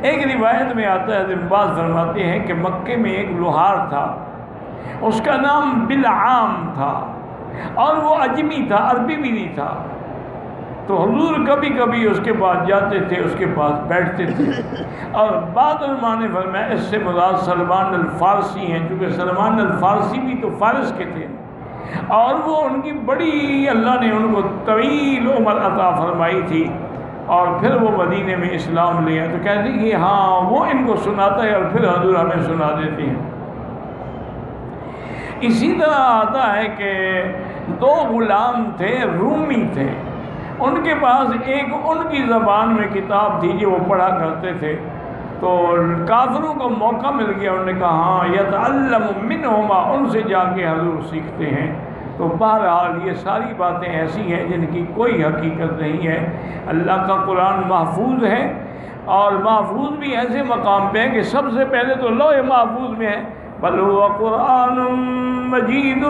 ایک روایت میں آتا ہے، ابن باز فرماتے ہیں کہ مکے میں ایک لوہار تھا، اس کا نام بلعام تھا، اور وہ اجمی تھا، عربی بھی نہیں تھا۔ تو حضور کبھی کبھی اس کے پاس جاتے تھے، اس کے پاس بیٹھتے تھے، اور بعض علماء نے فرمایا اس سے مراد سلمان الفارسی ہیں، کیونکہ سلمان الفارسی بھی تو فارس کے تھے، اور وہ ان کی بڑی اللہ نے ان کو طویل عمر عطا فرمائی تھی، اور پھر وہ مدینے میں اسلام لے آئے۔ تو کہتے ہیں کہ ہاں وہ ان کو سناتا ہے اور پھر حضور ہمیں سنا دیتے ہیں۔ اسی طرح آتا ہے کہ دو غلام تھے، رومی تھے، ان کے پاس ایک ان کی زبان میں کتاب تھی جو وہ پڑھا کرتے تھے، تو کافروں کو موقع مل گیا، انہوں نے کہا ہاں یتعلم منہما، ان سے جا کے حضور سیکھتے ہیں۔ تو بہرحال یہ ساری باتیں ایسی ہیں جن کی کوئی حقیقت نہیں ہے۔ اللہ کا قرآن محفوظ ہے، اور محفوظ بھی ایسے مقام پہ ہے کہ سب سے پہلے تو لوح محفوظ میں ہے، بل هو قرآن مجید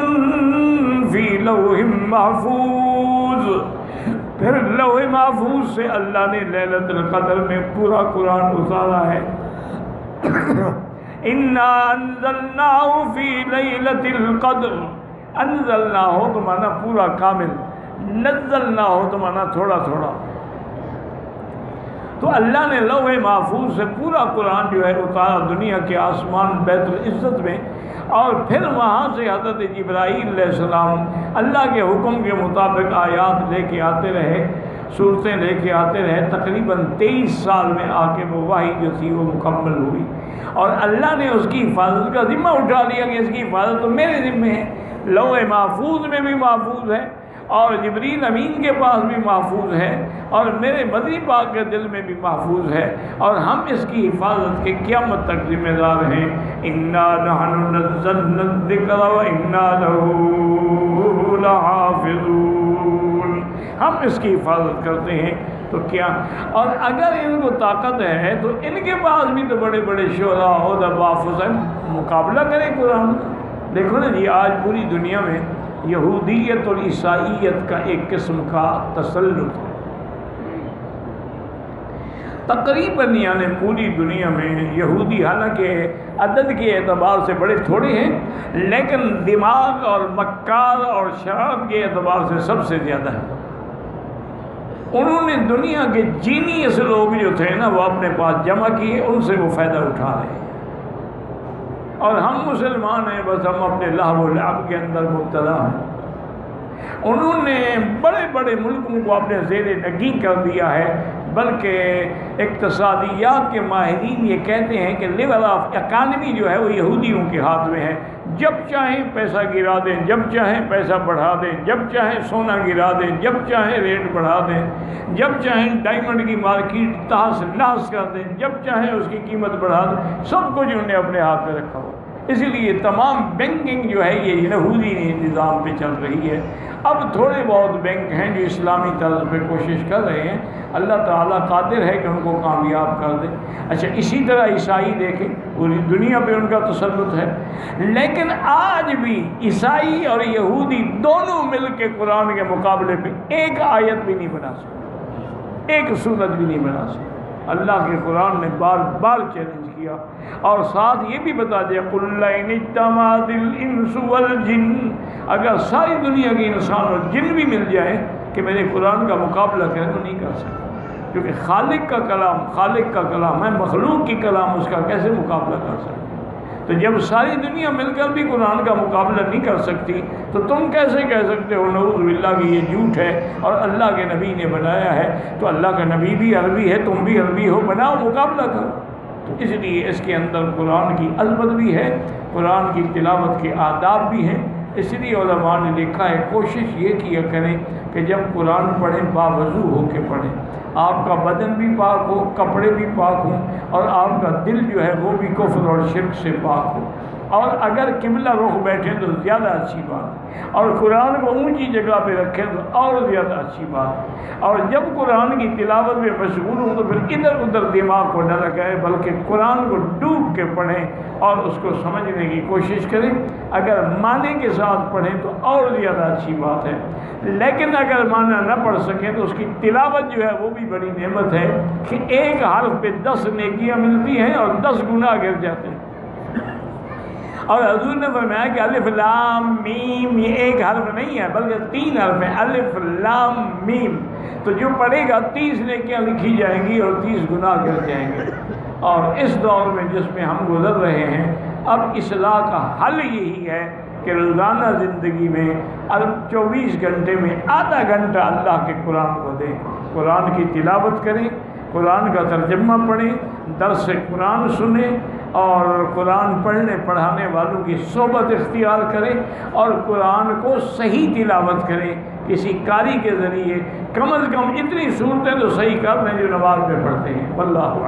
فی لوح محفوظ، پھر لوح محفوظ سے اللہ نے لیلۃ القدر میں پورا قرآن اتارا ہے۔ انا انزلناہ فی لیلۃ القدر، انزلناہ تو مانا پورا کامل، نزلناہ تو مانا تھوڑا تھوڑا۔ تو اللہ نے لوح محفوظ سے پورا قرآن جو ہے اتارا دنیا کے آسمان بیت العزت میں، اور پھر وہاں سے حضرت جبرائیل علیہ السلام اللہ کے حکم کے مطابق آیات لے کے آتے رہے، صورتیں لے کے آتے رہے، تقریباً 23 سال میں آ کے وہ وحی جو تھی وہ مکمل ہوئی، اور اللہ نے اس کی حفاظت کا ذمہ اٹھا لیا کہ اس کی حفاظت تو میرے ذمہ ہے۔ لوح محفوظ میں بھی محفوظ ہے، اور جبریل امین کے پاس بھی محفوظ ہے، اور میرے مدنی پاک کے دل میں بھی محفوظ ہے، اور ہم اس کی حفاظت کے قیامت تک ذمہ دار ہیں۔ انا نحن نزلنا الذکر وانا لہ لحافظون، ہم اس کی حفاظت کرتے ہیں۔ تو کیا، اور اگر ان کو طاقت ہے تو ان کے پاس بھی تو بڑے بڑے شعراء ادباء فضل مقابلہ کریں قرآن کا۔ دیکھو نا جی، آج پوری دنیا میں یہودیت اور عیسائیت کا ایک قسم کا تسلط ہے، تقریباً یعنی پوری دنیا میں یہودی حالانکہ عدد کے اعتبار سے بڑے تھوڑے ہیں، لیکن دماغ اور مکار اور شرارت کے اعتبار سے سب سے زیادہ ہے۔ انہوں نے دنیا کے جینیس لوگ جو تھے نا وہ اپنے پاس جمع کیے، ان سے وہ فائدہ اٹھا رہے ہیں، اور ہم مسلمان ہیں، بس ہم اپنے لہو و لعب کے اندر مبتلا ہیں۔ انہوں نے بڑے بڑے ملکوں کو اپنے زیر نگیں کر دیا ہے، بلکہ اقتصادیات کے ماہرین یہ کہتے ہیں کہ لیول آف اکانومی جو ہے وہ یہودیوں کے ہاتھ میں ہے، جب چاہیں پیسہ گرا دیں، جب چاہیں پیسہ بڑھا دیں، جب چاہیں سونا گرا دیں، جب چاہیں ریٹ بڑھا دیں، جب چاہیں ڈائمنڈ کی مارکیٹ تہس نہس کر دیں، جب چاہیں اس کی قیمت بڑھا دیں، سب کچھ انہوں نے اپنے ہاتھ میں رکھا ہوا۔ اسی لیے تمام بینکنگ جو ہے یہ یہودی نظام پہ چل رہی ہے۔ اب تھوڑے بہت بینک ہیں جو اسلامی طرز پہ کوشش کر رہے ہیں، اللہ تعالیٰ قادر ہے کہ ان کو کامیاب کر دے۔ اچھا، اسی طرح عیسائی دیکھیں، پوری دنیا پہ ان کا تسلط ہے، لیکن آج بھی عیسائی اور یہودی دونوں مل کے قرآن کے مقابلے پہ ایک آیت بھی نہیں بنا سکتے، ایک سورت بھی نہیں بنا سکتے۔ اللہ کے قرآن نے بار بار چیلنج کیا، اور ساتھ یہ بھی بتا دیا قُلْ لَئِنِ اجْتَمَعَتِ الْإِنسُ وَالْجِنُّ، اگر ساری دنیا کے انسان اور جن بھی مل جائیں کہ میرے قرآن کا مقابلہ کریں تو نہیں کر سکتے، کیونکہ خالق کا کلام ہے، مخلوق کی کلام اس کا کیسے مقابلہ کر سکتے؟ تو جب ساری دنیا مل کر بھی قرآن کا مقابلہ نہیں کر سکتی تو تم کیسے کہہ سکتے ہو نعوذ باللہ کہ یہ جھوٹ ہے اور اللہ کے نبی نے بنایا ہے؟ تو اللہ کا نبی بھی عربی ہے، تم بھی عربی ہو، بناؤ، مقابلہ کرو۔ تو اس لیے اس کے اندر قرآن کی عظمت بھی ہے، قرآن کی تلاوت کے آداب بھی ہیں۔ اس لیے علماء نے لکھا ہے کوشش یہ کیا کریں کہ جب قرآن پڑھیں باوضو ہو کے پڑھیں، آپ کا بدن بھی پاک ہو، کپڑے بھی پاک ہوں، اور آپ کا دل جو ہے وہ بھی کفر اور شرک سے پاک ہو۔ اور اگر قبلہ رخ بیٹھیں تو زیادہ اچھی بات ہے، اور قرآن کو اونچی جگہ پہ رکھیں تو اور زیادہ اچھی بات ہے، اور جب قرآن کی تلاوت میں مشغول ہوں تو پھر ادھر ادھر دماغ کو نہ لگائے بلکہ قرآن کو ڈوب کے پڑھیں اور اس کو سمجھنے کی کوشش کریں۔ اگر معنی کے ساتھ پڑھیں تو اور زیادہ اچھی بات ہے، لیکن اگر معنی نہ پڑھ سکیں تو اس کی تلاوت جو ہے وہ بھی بڑی نعمت ہے کہ ایک حرف پہ 10 نیکیاں ملتی ہیں اور 10 گناہ گر جاتے ہیں۔ اور حضور نے فرمایا کہ الف لام میم یہ ایک حرف نہیں ہے بلکہ 3 حرف ہیں، الف لام میم، تو جو پڑھے گا 30 نیکیاں لکھی جائیں گی اور 30 گناہ گر جائیں گے۔ اور اس دور میں جس میں ہم گزر رہے ہیں، اب اصلاح کا حل یہی ہے کہ روزانہ زندگی میں 24 گھنٹے میں آدھا گھنٹہ اللہ کے قرآن کو دیں، قرآن کی تلاوت کریں، قرآن کا ترجمہ پڑھیں، درس قرآن سنیں، اور قرآن پڑھنے پڑھانے والوں کی صحبت اختیار کریں، اور قرآن کو صحیح تلاوت کریں کسی قاری کے ذریعے، کم از کم اتنی صورتیں تو صحیح کر لیں جو نماز میں پڑھتے ہیں۔ واللہ